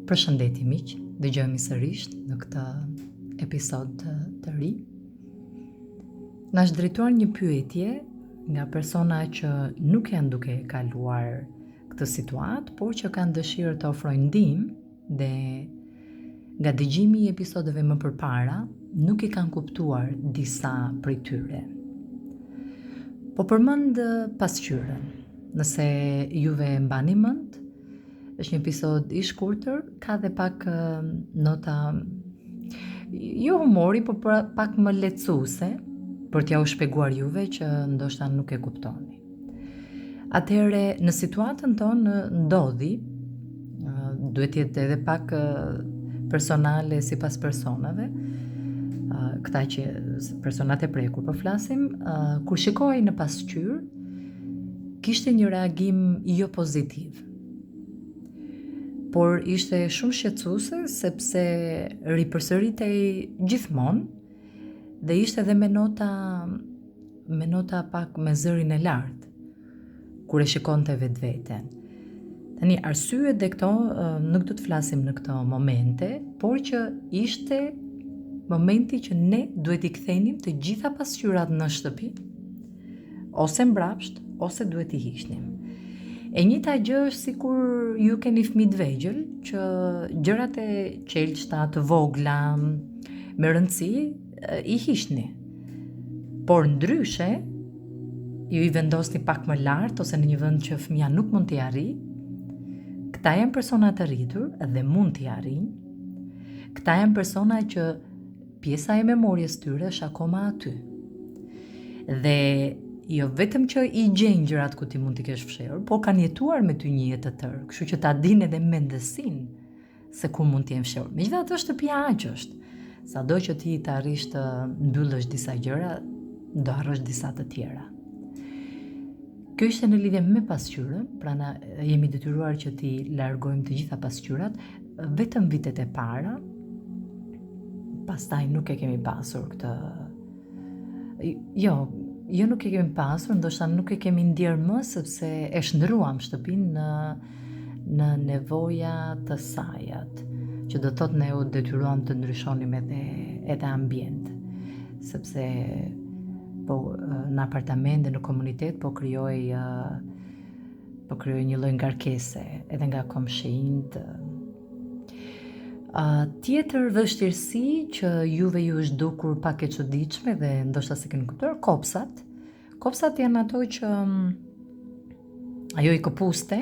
Përshëndetje miq, dëgjojmë sërish në këtë episod të ri. Na është drejtuar një pyetje nga persona që nuk janë duke kaluar këtë situatë, por që kanë dëshirë të ofrojnë ndihmë dhe nga dëgjimi i episodeve më përpara nuk i kanë kuptuar disa prej tyre. Po përmend pasqyrën. Nëse juve mbani mend, është një episod i shkurtër, ka dhe pak nota jo humori, por pak më lehtësuese për t'ja u shpjeguar juve që ndoshta nuk e kuptoni. Atëherë, në situatën tonë ndodhi, duhet jetë edhe pak personale sipas personave, këta që personat e prekur po flasim, kur shikoi në pasqyrë, kishte një reagim jo pozitiv. Por ishte shumë shqetësuese sepse ripërsëritej gjithmonë dhe ishte edhe me nota pak me zërin e lartë kur e shikonte vetveten. Tani arsyet dhe këto nuk do të flasim në këto momente, por që ishte momenti që ne duhet i kthenim të gjitha pasqyrat në shtëpi, ose mbrapsht, ose duhet i hiqnim. E njëjta gjë është sikur ju keni fëmijë të vegjël që gjërat e qelçta të vogla me rëndësi i hiqni. Por ndryshe ju i vendosni pak më lart ose në një vend që fëmia nuk mund t'i arrijë. Këta janë persona të rritur dhe mund t'i arrijnë. Këta janë persona që pjesa e memorjes tyre është akoma aty. Dhe jo vetëm që i gjejnë gjërat ku ti mund t'i kesh fshehur, por kanë jetuar me ty një jetë të tërë, kështu që ta dinë edhe mendësinë se ku mund t'jenë fshehur. Megjithatë shtëpia aq është. Sado që ti të arrish të mbyllësh disa gjëra, do harrosh disa të tjera. Kjo ishte në lidhje me pasqyrën, pra na jemi detyruar që ti largojmë të gjitha pasqyrat, vetëm vitet e para. Pastaj nuk e kemi pasur këtë. Jo nuk e kemi pasur, ndoshta nuk e kemi ndjerë më sepse e shndruam shtëpinë në nevoja të sajat, që do thotë ne u detyruam të ndryshonim edhe ambient, sepse në apartament dhe në komunitet po krijoi një lloj ngarkese edhe nga komshinjt. Tjetër vështirësi që juve ju është dukur pak e çuditshme dhe ndoshta se keni kuptuar, kopsat. Kopsat janë ato që ajo i këpuste,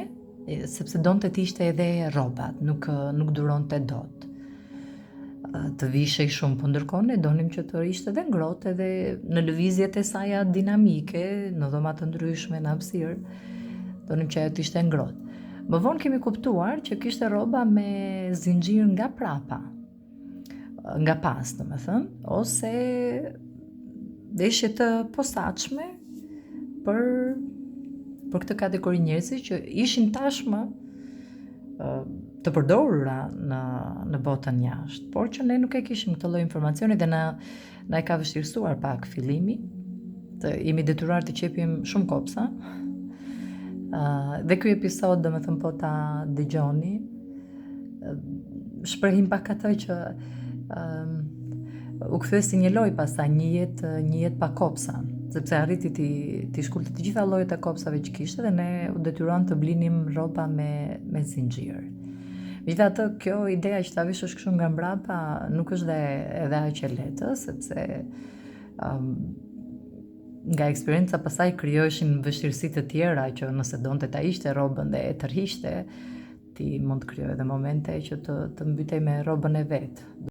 sepse donte të ishte edhe rrobat, nuk duronte dot. Të vishej shumë, po ndërkohë ne donim që të ishte edhe ngrohtë edhe në lëvizjet e saj dinamike, në dhoma të ndryshme, në hapësirë, donim që ajo të ishte ngrohtë. Më vonë kemi kuptuar që kishte rroba me zinxhir nga prapa, nga pas, domethënë, ose veshje të posaçme për këtë kategori njerëzi që ishin tashmë të përdorura në botën jashtë, por që ne nuk e kishim këtë lloj informacioni dhe na e ka vështirësuar pak fillimi. Jemi detyruar të qepim shumë kopsa. Dhe ky episod, domethënë, po ta dëgjoni, shprehim pak atë që u kthye si një loj pastaj një jetë pa kopsa, sepse arriti ti shkulte të gjitha llojet e kopsave që kishte dhe ne u detyruam të blinim rroba me zinxhir. Megjithatë, kjo ideja që ta veshësh kështu nga mbrapa nuk është edhe aq e lehtë, sepse nga eksperienca pasaj krijoheshin vështirësi të tjera që nëse donte ta ishte rrobën dhe e tërhiqte, ti mund të krijoj edhe momente që të mbytej me rrobën e vet.